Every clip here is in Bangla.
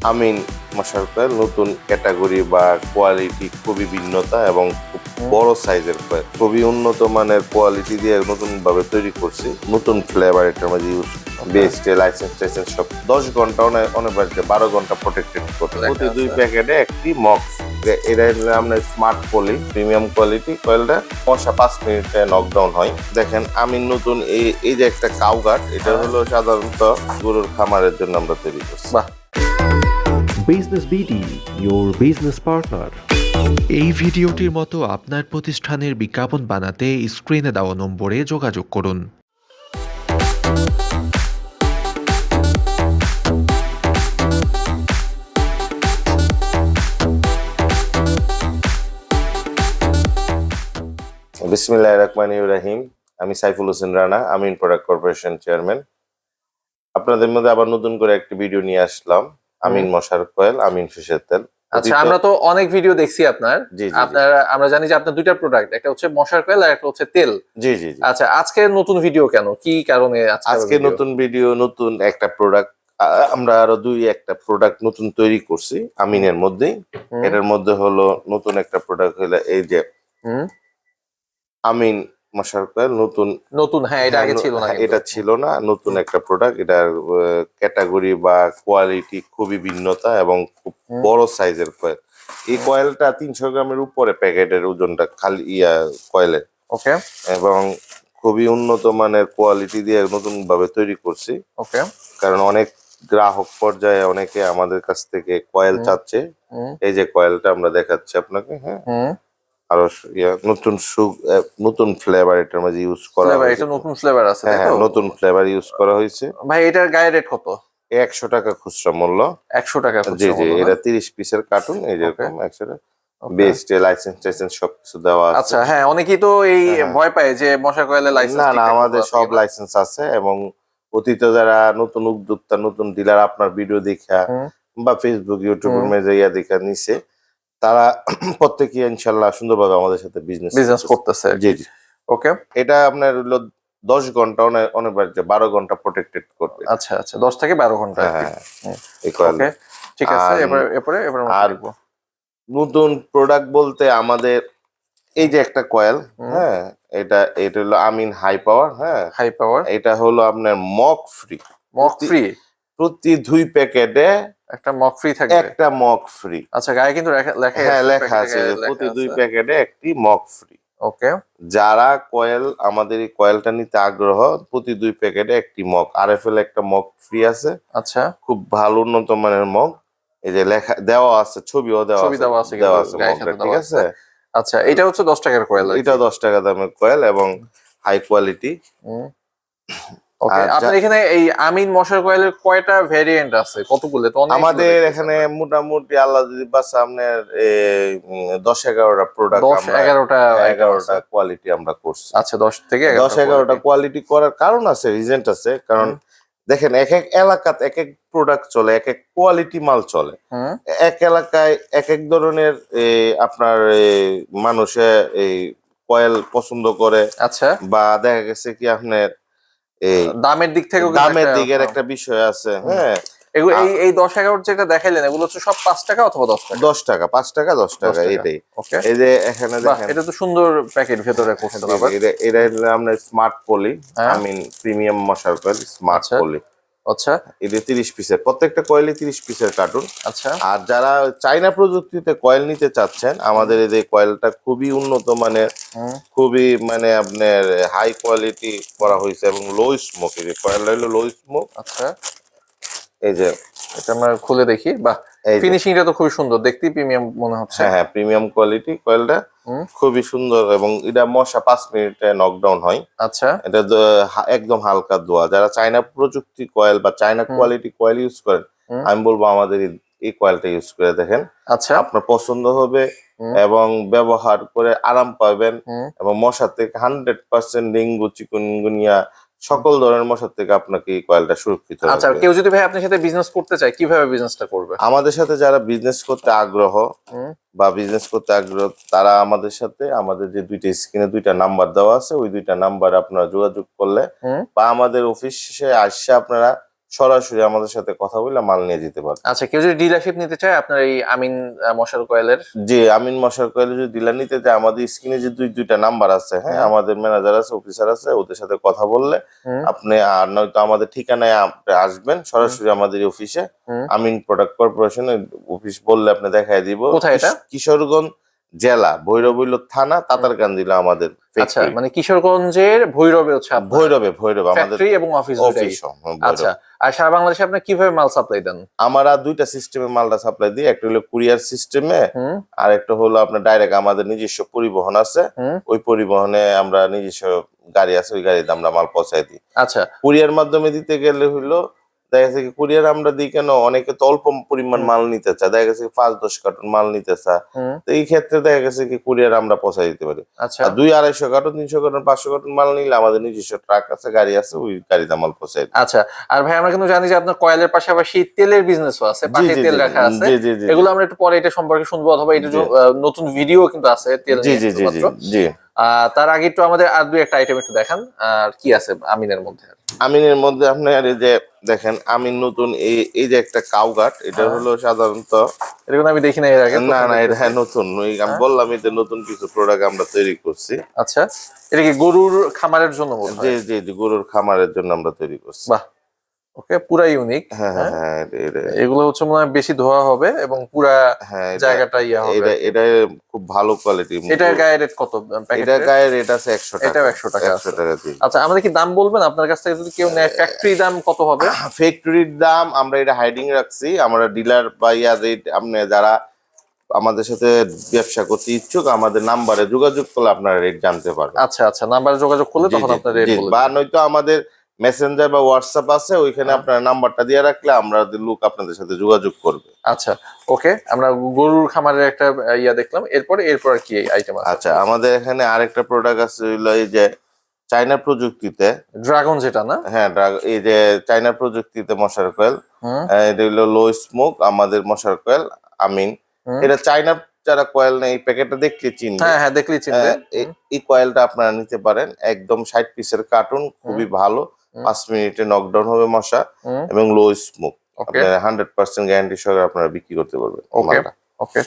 আমিন মশার কয়েল নতুন ক্যাটাগরি বা কোয়ালিটি খুবই ভিন্নতা এবং খুব বড় সাইজের কয়েল, খুবই উন্নত মানের কোয়ালিটি দিয়ে নতুন ভাবে তৈরি করছি। নতুন ফ্লেভার এটার মধ্যে ইউজ, বিএসটি লাইসেন্স টাইসেন্স সব 10 ঘন্টা অনেক 12 ঘন্টা প্রোটেক্টেড করতে। প্রতি 2 প্যাকেটে একটি মক্স। এটা আমরা স্মার্ট পলি প্রিমিয়াম কোয়ালিটি কয়েলটা 5 মিনিটে নকডাউন হয়। দেখেন আমিন নতুন এই যে একটা কাউগাট, এটা হলো সাধারণত গরুর খামারের জন্য আমরা তৈরি করছি। Business BD, your business partner. এই ভিডিওটির মতো আপনার প্রতিষ্ঠানের বিজ্ঞাপন বানাতে স্ক্রিনে দেওয়া নম্বরে যোগাযোগ করুন। বিসমিল্লাহির রহমানির রহিম। আমি সাইফুল হোসেন রানা, আমিন প্রোডাক্ট কর্পোরেশন চেয়ারম্যান। আপনাদের মধ্যে আবার নতুন করে একটি ভিডিও নিয়ে আসলাম। আমিন মশার কয়েল, আমিন ফিশের তেল। আচ্ছা, আমরা তো অনেক ভিডিও দেখছি আপনার। আমরা জানি যে আপনার দুইটা প্রোডাক্ট, একটা হচ্ছে মশার কয়েল আর একটা হচ্ছে তেল। জি জি। আচ্ছা, আজকে নতুন ভিডিও কেন, কি কারণে আজকে নতুন ভিডিও, নতুন একটা প্রোডাক্ট? আমরা আরো একটা প্রোডাক্ট নতুন তৈরি করছি আমিনের মধ্যেই। এটার মধ্যে হলো নতুন একটা প্রোডাক্ট হলো এই যে আমিন মশার কয়েল নতুন। হ্যাঁ, এটা আগে ছিল না, এটা ছিল না, নতুন একটা প্রোডাক্ট। এটার ক্যাটাগরি বা কোয়ালিটি খুবই ভিন্নতা এবং খুব বড় সাইজের কয়েল। এই কয়েলটা 300 গ্রামের উপরে প্যাকেটের ওজনটা, খালি কয়েলের। ওকে। এবং খুবই উন্নত মানের কোয়ালিটি দিয়ে নতুন ভাবে তৈরি করছি। ওকে। কারণ অনেক গ্রাহক পর্যায়ে অনেকে আমাদের কাছ থেকে কয়েল চাচ্ছে। এই যে কয়েলটা আমরা দেখাচ্ছি আপনাকে। হ্যাঁ, আরো নতুন ফ্লেভার এটার মধ্যে ইউজ করা হয়েছে। এটা নতুন ফ্লেভার আছে, তাই তো? নতুন ফ্লেভার ইউজ করা হয়েছে। ভাই, এটার গায়ে রেট কত? 100 টাকা খুচরা মূল্য। 100 টাকা জি খুচরা জি। মূল্য, এটা 30 পিসের কার্টুন, এই যেরকম 100 টাকা। বিএসটি লাইসেন্স টাইসেন্স সবকিছু দেওয়া আছে। আচ্ছা, হ্যাঁ, অনেকেই তো এই ভয় পায় যে মশা কয়েলের লাইসেন্স। না, আমাদের সব লাইসেন্স আছে। এবং অতীতে যারা নতুন উদ্যোক্তা, নতুন ডিলার আপনার ভিডিও দেখা বা ফেসবুক ইউটিউবের মেজে দেখা নিছে, তারা প্রত্যেকে ইনশাল্লাহ সুন্দরভাবে আমাদের সাথে বিজনেস করতেছে। জি জি। ওকে। এটা আপনার হলো 10 ঘন্টা অনেক 12 ঘন্টা প্রোটেক্টেড করবে। আচ্ছা আচ্ছা, 10 থেকে 12 ঘন্টা। হ্যাঁ, এই কয়েল। ওকে, ঠিক আছে। এরপরে আর নতুন প্রোডাক্ট বলতে আমাদের এই যে একটা কয়েল, হ্যাঁ, এটা হলো আমিন হাই পাওয়ার। হ্যাঁ, হাই পাওয়ার। এটা হলো আপনার মক ফ্রি। প্রতি 2 প্যাকেটে একটা মক ফ্রি থাকবে। একটা মক ফ্রি। আচ্ছা, গায়ে কিন্তু লেখা আছে যে প্রতি 2 প্যাকেটে একটি মক ফ্রি। ওকে। যারা আমাদের এই কয়েলটা নিতে আগ্রহ, প্রতি 2 প্যাকেটে একটি মক, আরএফএল একটা মক ফ্রি আছে। আচ্ছা, খুব ভালো উন্নত মানের মক। এই যে লেখা দেওয়া আছে, ছবিও দেওয়া আছে মকটা, ঠিক আছে। আচ্ছা, এটা হচ্ছে 10 টাকার কয়েল। এটা 10 টাকা দামের কয়েল এবং হাই কোয়ালিটি। ওকে। আপনার এখানে এই আমিন মশার কয়েলের কয়টা ভেরিয়েন্ট আছে, কতগুলো? তো আমাদের এখানে মোটামুটি আল্লাহ যদি বাসা আপনার 10-11টা প্রোডাক্ট, 11টা কোয়ালিটি আমরা করছি। আচ্ছা, 10 থেকে 11টা কোয়ালিটি করার কারণ আছে, রিজেন্ট আছে। কারণ দেখেন, এক এক এলাকাতে এক এক প্রোডাক্ট চলে, এক এক কোয়ালিটি মাল চলে। এক এলাকায় এক এক ধরনের আপনার মানুষে এই কয়েল পছন্দ করে। আচ্ছা। বা দেখা গেছে কি আপনার দামের দিকের একটা বিষয় আছে। হ্যাঁ, এই 10-11 যেটা দেখাইলেন, এগুলো হচ্ছে সব 5 টাকা অথবা 10 টাকা? 10 টাকা, 5 টাকা, 10 টাকা, এটাই। এই যে এখানে দেখেন, এটা তো সুন্দর প্যাকেট ভেতরে করতে হবে। এটা আমরা স্মার্ট পলি আমিন প্রিমিয়াম মশার কয়েল স্মার্ট পলি। আচ্ছা, এটা 30 পিসের, প্রত্যেকটা কয়েলই 30 পিসের কার্টুন। আচ্ছা। আর যারা চাইনা প্রযুক্তিতে কয়েল নিতে চাচ্ছেন, আমাদের এই যে কয়েলটা খুবই উন্নত মানের, খুবই আপনার হাই কোয়ালিটি করা হয়েছে এবং লো স্মোক। এই যে কয়েলটা হলো লো স্মোক। আচ্ছা, এই যে এটা আমরা খুলে দেখি। বাহ, ফিনিশিংটা তো খুবই সুন্দর, দেখতে প্রিমিয়াম মনে হচ্ছে। হ্যাঁ, প্রিমিয়াম কোয়ালিটি কয়েলটা খুবই সুন্দর। এবং এটা মশা 5 মিনিটে নকডাউন হয়। আচ্ছা, এটা একদম হালকা ধোয়া। যারা চাইনা প্রযুক্তি কয়েল বা চাইনা কোয়ালিটি কয়েল ইউজ করেন, আমি বলবো আমাদের এই কয়েলটা ইউজ করে দেখেন। আচ্ছা, আপনার পছন্দ হবে এবং ব্যবহার করে আরাম পাবেন। এবং মশা থেকে 100% ডেঙ্গু, চিকুনগুনিয়া সকল ধরনের মশার থেকে আপনাকে এই কয়েলটা সুরক্ষিত রাখবে। আচ্ছা, কেউ যদি ভাই আপনার সাথে বিজনেস করতে চায়, কিভাবে বিজনেসটা করবে? আমাদের সাথে যারা বিজনেস করতে আগ্রহ তারা আমাদের সাথে, আমাদের যে 2টা স্ক্রিনে 2টা নাম্বার দেওয়া আছে, ওই 2টা নাম্বার আপনারা যোগাযোগ করলে বা আমাদের অফিসে আসে আপনারা সরাসরি আমাদের সাথে কথা বলে মাল নিয়ে যেতে পারবে। আচ্ছা, কেউ যদি ডিলারশিপ নিতে চায় আপনার এই আমিন মশার কয়েলের, যে আমিন মশার কয়েলে যদি ডিলার নিতে চায়, আমাদের স্ক্রিনে যে দুইটা নাম্বার আছে, হ্যাঁ, আমাদের ম্যানেজার আছে, অফিসার আছে, ওদের সাথে কথা বললে আপনি, আর নয়তো আমাদের ঠিকানায় আপনি আসবেন সরাসরি আমাদের অফিসে, আমিন প্রোডাক্ট কর্পোরেশনের অফিস বললে আপনি দেখাই দিব। কোথায় এটা? কিশোরগঞ্জ জেলা, ভৈরবৈল থানা, তাতারকান্দি জেলা আমাদের আচ্ছা, factory। মানে কিশোরগঞ্জের ভৈরবে হচ্ছে আপনার ভৈরবে আমাদের ফ্যাক্টরি এবং অফিস অফিস। আচ্ছা, আর সারা বাংলাদেশে আপনি কিভাবে মাল সাপ্লাই দেন? আমরা দুইটা সিস্টেমে মালটা সাপ্লাই দিই, একটা হলো কুরিয়ার সিস্টেমে, আর একটা হলো আপনার ডাইরেক্ট আমাদের নিজস্ব পরিবহন আছে, ওই পরিবহনে আমরা নিজস্ব গাড়ি আছে, ওই গাড়িতে আমরা মাল পৌঁছাই দিই। আচ্ছা, কুরিয়ার মাধ্যমে দিতে গেলে হইলো দেখা যাচ্ছে কি কুরিয়ার আমরা দিই কেন, অনেকে তো অল্প পরিমাণ মাল নিতে চায়, দেখা গেছে 5-10 কার্টন মাল নিতে চায়, তো এই ক্ষেত্রে দেখা গেছে কি কুরিয়ার আমরা পৌঁছাই দিতে পারি। আচ্ছা, আর 200-250 কার্টন, 300 কার্টন, 500 কার্টন মাল নিলে আমাদের নিজস্ব ট্রাক আছে, গাড়ি আছে, ওই গাড়িতে মাল পৌঁছাই দিই। আচ্ছা। আর ভাই আমরা কিন্তু জানি যে আপনার কয়েলের পাশাপাশি তেলের বিজনেসও আছে, পাটের তেল রাখা আছে, এগুলো আমরা একটু পরে এটা সম্পর্কে শুনবো, অথবা এটা নতুন ভিডিও কিন্তু আছে তেল নিয়ে। জি। তার আগে একটু আমাদের আর দুই একটা আইটেম একটু দেখান, আর কি আছে আমিনের মধ্যে? আমিনের মধ্যে আপনার এই যে দেখেন, আমিন নতুন এই যে একটা কাউগাট, এটা হলো সাধারণত, এরকম আমি দেখি না এর আগে। না এটা নতুন, আমি বললাম এটা নতুন কিছু প্রোডাক্ট আমরা তৈরি করছি। আচ্ছা, এটা কি গরুর খামারের জন্য? জি, গরুর খামারের জন্য আমরা তৈরি করছি। বাহ, ওকে, পুরা ইউনিক। হ্যাঁ, এগুলো হচ্ছে মনে হয় বেশি ধোয়া হবে এবং পুরা জায়গাটা ইয়া হবে। এটা খুব ভালো কোয়ালিটি। এটার গায়ে রেট কত? এটা গায়ে রেট আছে 100 টাকা। এটাও 100 টাকা। 100 টাকা দিয়ে। আচ্ছা, আমাদের কি দাম বলবেন আপনার কাছ থেকে যদি কেউ নেয়? ফ্যাক্টরি দাম কত হবে? ফ্যাক্টরির দাম আমরা এটা হাইডিং রাখছি, আমরা ডিলার বা ইয়া রেট, আপনি যারা আমাদের সাথে ব্যবসা করতে ইচ্ছুক আমাদের নাম্বারে যোগাযোগ করলে আপনারা রেট জানতে পারবেন। আচ্ছা, নাম্বারে যোগাযোগ করলে তখন আপনার রেট বলবেন, বা নয়তো আমাদের মেসেঞ্জার বা হোয়াটসঅ্যাপ আছে, ওইখানে আপনার নাম্বারটা দিয়ে রাখলে আমাদের লোক আপনাদের সাথে যোগাযোগ করবে। আচ্ছা, ওকে, আমরা গরুর খামারের একটা ইয়া দেখলাম, এরপর আর কি আইটেম আছে? আচ্ছা, আমাদের এখানে আরেকটা প্রোডাক্ট আছে, হলো এই যে চায়না প্রযুক্তিতে ড্রাগন, যেটা না? হ্যাঁ, এই যে চায়না প্রযুক্তিতে মশার কয়েল, এটা হলো লো স্মোক আমাদের মশার কয়েল আমিন। এটা চায়না যারা কয়েল নেই, এই প্যাকেটটা দেখলে চিনবে। হ্যাঁ, দেখলে চিনবে। এই কয়েলটা আপনারা নিতে পারেন, একদম 60 পিসের কার্টুন, খুবই ভালো, 5 মিনিটে নকডাউন হবে মশা, এবং লো স্মোক, আপনারা 100% গ্যারান্টি সহকারে আপনারা বিক্রি করতে পারবেন। ওকে,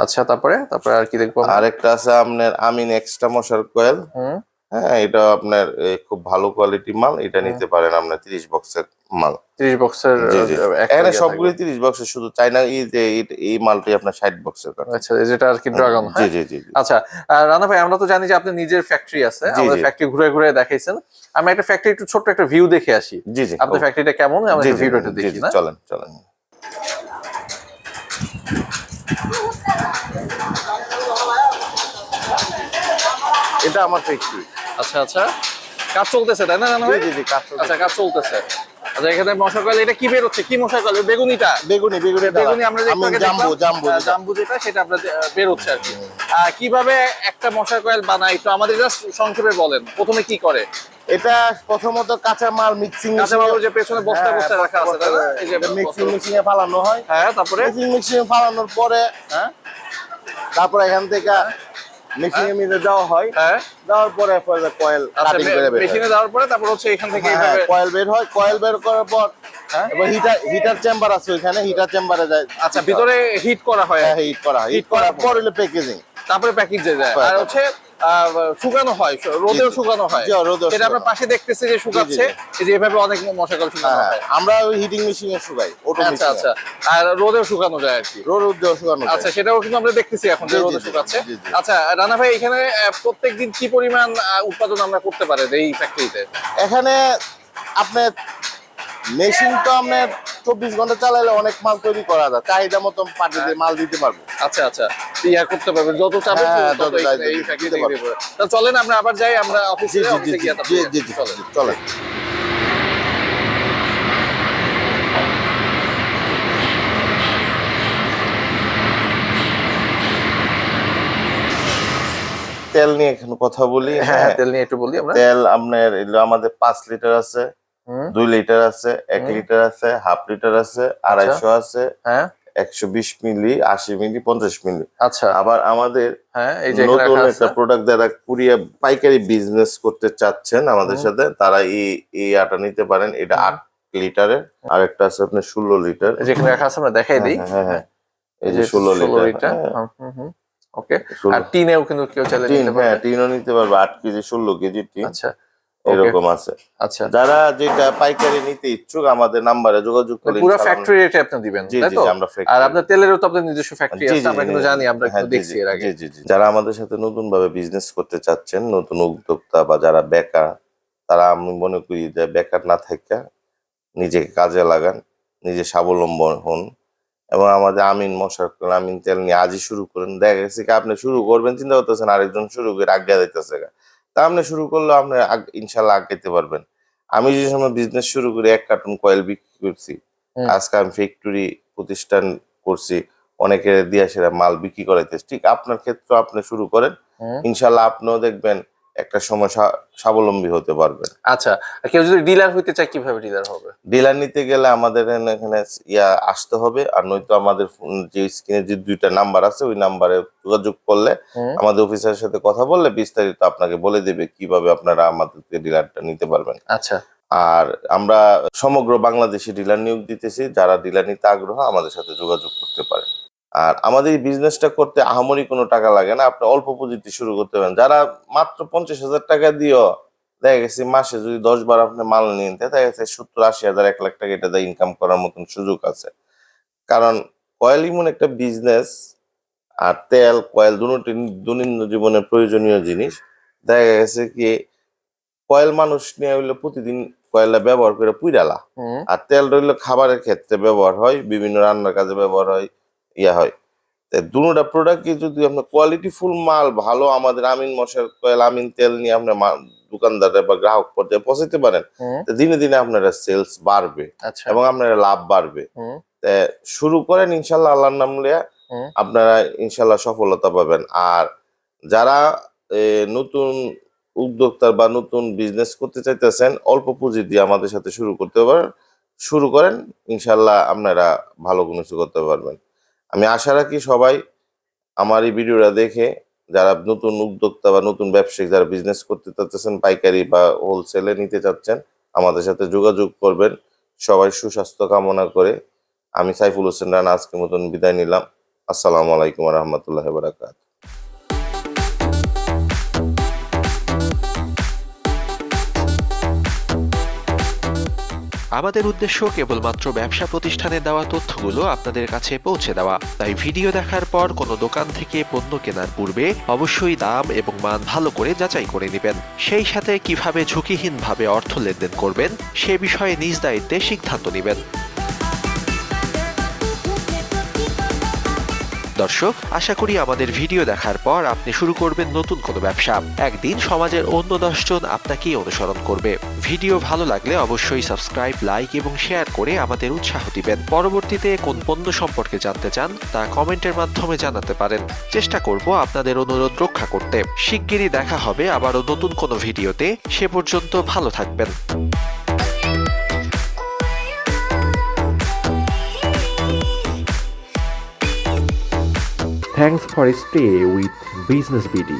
আচ্ছা, তারপরে আর কি দেখবো? আরেকটা আছে আপনার আমিন এক্সট্রা মশার কয়েল। হ্যাঁ, এটা আপনার খুব ভালো কোয়ালিটি মাল, এটা নিতে পারেন আপনার 30 বক্সের মাল। 30 বক্সের? এখানে সবগুলো 30 বক্সের, শুধু চাইনা এই মালটি আপনার 60 বক্সের। আচ্ছা, যেটা আর কি ড্রাগন। জি। আচ্ছা, রানা ভাই, আমরা তো জানি যে আপনার নিজের ফ্যাক্টরি আছে, আমাদের ফ্যাক্টরি ঘুরে দেখাইছেন। আমরা একটা ফ্যাক্টরি একটু ছোট্ট একটা ভিউ দেখে আসি। জি। আপনার ফ্যাক্টরিটা কেমন, আমরা একটু ভিডিওটা দেখি না? চলেন। এটা আমার ফ্যাক্টরি। আচ্ছা, কাজ চলতেছে তাই না রানা ভাই? জি, কাজ চলতেছে। আচ্ছা, কাজ চলতেছে। আচ্ছা, এখানে মশার কয়েল, এটা কি বের হচ্ছে? কি মশার কয়েল? বেগুনিটা? বেগুনি আমরা যে জাম্বু যেটা, সেটা আপনার বের হচ্ছে আর কি। কিভাবে একটা মশার কয়েল বানায় একটু আমাদের জাস্ট সংক্ষেপে বলেন। প্রথমে কি করে? এটা প্রথমত কাঁচা মাল মিক্সিং, যে পেছনে বস্তা রাখা আছে তাই না? এই যে মিক্সিং এ ফালানো হয়। হ্যাঁ, তারপরে মিক্সিং এ ফালানোর পরে তারপর এখান থেকে মেশিন এর মধ্যে দেওয়া হয়। দেওয়ার পরে কয়েল কাটিং করে বের হয়। মেশিনে দেওয়ার পরে তারপর হচ্ছে এখান থেকে এইভাবে কয়েল বের হয়। কয়েল বের করার পর এবার হিটার চেম্বার আছে, ওইখানে হিটার চেম্বারে যায়। আচ্ছা, ভিতরে হিট করা হয়। হ্যাঁ, হিট করা হয়। হিট করার পর হলো প্যাকেজিং, তারপরে প্যাকেজে যায়, আর হচ্ছে শুকানো হয়, রোদেও শুকানো হয়। এটা আমরা পাশে দেখতেছি যে শুকাচ্ছে, এই যে এভাবে অনেক মশা কল শুকানো হয়। আমরা ওই হিটিং মেশিনে শুকাই, অটো মেশিনে। আচ্ছা, আর রোদেও শুকানো যায় আর কি। রোদেও শুকানো যায়। আচ্ছা, সেটাও কিন্তু আমরা দেখতেছি এখন যে রোদে শুকাচ্ছে। আচ্ছা, রানা ভাই, এখানে প্রত্যেকদিন কি পরিমাণ উৎপাদন আমরা করতে পারি এই ফ্যাক্টরিতে? এখানে আপনার মেশিন তো আপনার 24 ঘন্টা চালাইলে অনেক মাল তৈরি করা যায়, চাহিদা মতো পার্টিতে মাল দিতে পারবো। আচ্ছা, ইয়া করতে পারবেন যত চাবে এই ফ্যাক্টরি থেকে দেব। তো চলেন আমরা আবার যাই, আমরা অফিসে গিয়ে চলেন। তেল নিয়ে এখানে কথা বলি। হ্যাঁ, তেল নিয়ে একটু বলি আমরা। তেল আপনার আমাদের 5 লিটার আছে, 2 লিটার আছে, 1 লিটার আছে, হাফ লিটার আছে, 250 আছে, 120 মিলি, 80 মিলি, 50 মিলি। আচ্ছা, আবার আমাদের এই যে নতুন একটা প্রোডাক্ট যারা কুরিয়ার পাইকারি বিজনেস করতে চাচ্ছেন আমাদের সাথে, তারা এই আটা নিতে পারেন। এটা লিটারের, আর একটা আছে আপনার 16 লিটার। যেখানে রাখা আছে আমরা দেখাই দিই। হ্যাঁ, এই যে 16 লিটার। ওকে। আর টিনেও কিন্তু কেউ চাইলে নিতে পারবে। হ্যাঁ, টিনও নিতে পারবে, 8 কেজি 16 কেজি টিন। আচ্ছা, এরকম আছে। আচ্ছা, যারা যেটা পাইকারি নিতে ইচ্ছুক আমাদের নাম্বারে যোগাযোগ করলে পুরো ফ্যাক্টরি রেটে আপনি দিবেন, তাই তো? আমরা আর আপনার তেলেরও তো আপনার নিজস্ব ফ্যাক্টরি আছে, আমরা কিন্তু জানি, আমরা কিন্তু দেখছি এর আগে। যারা আমাদের সাথে নতুন ভাবে বিজনেস করতে চাচ্ছেন, নতুন উদ্যোক্তা বা যারা বেকার, তারা আমি মনে করি যে বেকার না থাকা নিজেকে কাজে লাগান, নিজে স্বাবলম্বন হন এবং আমাদের আমিন মশার আমিন তেল নিয়ে আজই শুরু করেন। দেখা গেছে কি আপনি শুরু করবেন চিন্তা করতেছেন, আরেকজন শুরু করে আজ্ঞা দিতেছে, তা আপনি শুরু করলে আপনি ইনশাল্লাহ আগাইতে পারবেন। আমি যে সময় বিজনেস শুরু করে 1 কার্টন কয়েল বিক্রি করছি, আজকে আমি ফ্যাক্টরি প্রতিষ্ঠান করছি, অনেকে দিয়া সেরা মাল বিক্রি করাইতেছে। ঠিক আপনার ক্ষেত্রে আপনি শুরু করেন, ইনশাল্লাহ আপনিও দেখবেন একটা সময় স্বাবলম্বী হতে পারবেন। আচ্ছা, কেউ যদি ডিলার হইতে চায় কিভাবে ডিলার হবে? ডিলার নিতে গেলে আমাদের এখানে আসতে হবে, আর নয়তো আমাদের যে স্ক্রিনে যে 2টা নাম্বার আছে ওই নাম্বারে যোগাযোগ করলে আমাদের অফিসারের সাথে কথা বললে বিস্তারিত আপনাকে বলে দেবে কিভাবে আপনারা আমাদের ডিলারটা নিতে পারবেন। আচ্ছা। আর আমরা সমগ্র বাংলাদেশে ডিলার নিয়োগ দিতেছি, যারা ডিলার নিতে আগ্রহ আমাদের সাথে যোগাযোগ করতে পারে। আর আমাদের এই বিজনেসটা করতে আহামরি কোনো টাকা লাগে না, আপনি অল্প পুঁজিতে শুরু করতে পারেন। যারা মাত্র 50,000 টাকা দিয়েও দেখা গেছে মাসে যদি 10 বার আপনি মাল নিন, দেখা গেছে 70-80 হাজার 1 লাখ টাকা এটা দিয়ে ইনকাম করার মতন সুযোগ আছে। কারণ কয়েল এমন একটা বিজনেস, আর তেল কয়েল দুটোই দৈনন্দিন জীবনের প্রয়োজনীয় জিনিস। দেখা গেছে কি কয়েল মানুষ নিয়ে হইলে প্রতিদিন কয়েলটা ব্যবহার করে পুইরালা, আর তেল রইল খাবারের ক্ষেত্রে ব্যবহার হয়, বিভিন্ন রান্নার কাজে ব্যবহার হয়, হয়। দুটা প্রোডাক্টকে যদি আপনার কোয়ালিটি ফুল মাল ভালো আমাদের আমিন মশার কয়েল আমিন তেল নিয়ে আপনি দোকানদার বা গ্রাহক পর্যায়ে পৌঁছাতে পারেন, দিনে দিনে আপনারা সেলস বাড়বে এবং আপনারা লাভ বাড়বে। শুরু করেন ইনশাল্লাহ, আল্লাহর নাম লিয়া আপনারা ইনশাল্লাহ সফলতা পাবেন। আর যারা নতুন উদ্যোক্তা বা নতুন বিজনেস করতে চাইতেছেন, অল্প পুঁজি দিয়ে আমাদের সাথে শুরু করেন, ইনশাল্লাহ আপনারা ভালো কোনো কিছু করতে পারবেন। আমি আশা রাখি সবাই আমার এই ভিডিওটা দেখে যারা নতুন উদ্যোক্তা বা নতুন ব্যবসায়িক যারা বিজনেস করতে চাচ্ছেন, পাইকারি বা হোলসেলে নিতে চাচ্ছেন, আমাদের সাথে যোগাযোগ করবেন। সবাই সুস্বাস্থ্য কামনা করে আমি সাইফুল হোসেন রানা আজকের মতন বিদায় নিলাম। আসসালামু আলাইকুম ওয়া রাহমাতুল্লাহি ওয়া বারাকাতুহু। আমাদের উদ্দেশ্য কেবলমাত্র ব্যবসা প্রতিষ্ঠানে দেওয়া তথ্যগুলো আপনাদের কাছে পৌঁছে দেওয়া, তাই ভিডিও দেখার পর কোনো দোকান থেকে পণ্য কেনার পূর্বে অবশ্যই দাম এবং মান ভালো করে যাচাই করে নেবেন। সেই সাথে কিভাবে ঝুঁকিহীনভাবে অর্থ লেনদেন করবেন সে বিষয়ে নিজ দায়িত্বে সিদ্ধান্ত নেবেন। দর্শক, আশা করি আমাদের ভিডিও দেখার পর আপনি শুরু করবেন নতুন কোনো ব্যবসা। একদিন সমাজের অন্য 10 জন আপনাকেই অনুসরণ করবে। ভিডিও ভালো লাগলে অবশ্যই সাবস্ক্রাইব, লাইক এবং শেয়ার করে আমাদের উৎসাহ দিবেন। পরবর্তীতে কোন পণ্য সম্পর্কে জানতে চান তা কমেন্টের মাধ্যমে জানাতে পারেন। চেষ্টা করব আপনাদের অনুরোধ রক্ষা করতে। শিগগিরই দেখা হবে আবারও নতুন কোনো ভিডিওতে। সে পর্যন্ত ভালো থাকবেন। Thanks for stay with Business BD.